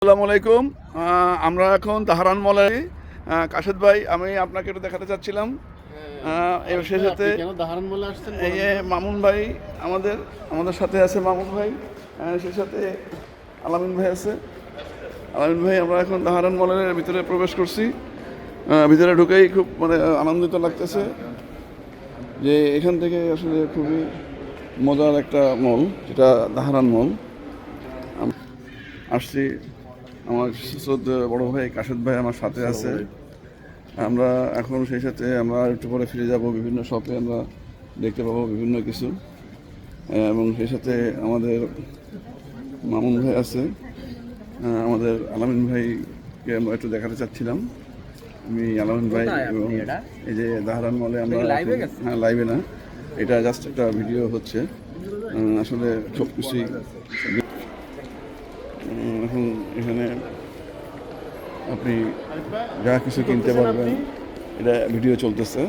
আসসালামু আলাইকুম। আমরা এখন তাহারান মলে। কাশেদ ভাই, আমি আপনাকে একটু দেখাতে চাচ্ছিলাম। এর সেই সাথে এই যে মামুন ভাই আমাদের আমাদের সাথে আছে। মামুন ভাই, সেই সাথে আলামিন ভাই আছে। আলামিন ভাই, আমরা এখন তাহারান মলের ভিতরে প্রবেশ করছি। ভিতরে ঢুকেই খুব আনন্দিত লাগতেছে যে এখান থেকে আসলে খুবই মজার একটা মল, যেটা তাহারান মল। আসছি, আমার শ্রদ্ধেয় বড় ভাই কাশেদ ভাই আমার সাথে আছে। আমরা এখন সেই সাথে আমরা একটু পরে ফিরে যাব। বিভিন্ন শপে আমরা দেখতে পাবো বিভিন্ন কিছু, এবং সেই সাথে আমাদের মামুন ভাই আছে। আমাদের আলামিন ভাইকে আমরা একটু দেখাতে চাচ্ছিলাম। আমি আলামিন ভাই এবং এই যে তাহারান মলে আমরা, হ্যাঁ লাইভে না, এটা জাস্ট একটা ভিডিও হচ্ছে। আসলে সব কিছুই এখন এখানে আপনি যা কিছু কিনতে পারবেন, এটা ভিডিও চলতেছে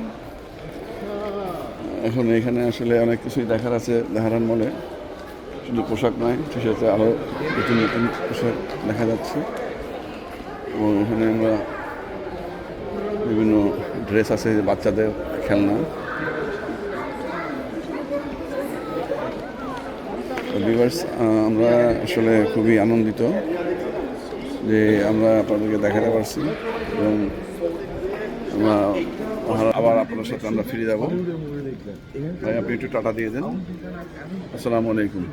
এখন। এখানে আসলে অনেক কিছুই দেখার আছে তাহারান মলে, শুধু পোশাক নয়, সেই সাথে আরও নতুন নতুন পোশাক দেখা যাচ্ছে। এবং এখানে আমরা বিভিন্ন ড্রেস আছে, বাচ্চাদের খেলনা। ভিউয়ার্স, আমরা আসলে খুবই আনন্দিত যে আমরা আপনাদেরকে দেখাতে পারছি, এবং আমরা আবার আপনার সাথে আমরা ফিরে যাব। ভাই, আপনি একটু টাটা দিয়ে দেন। আসসালামু আলাইকুম।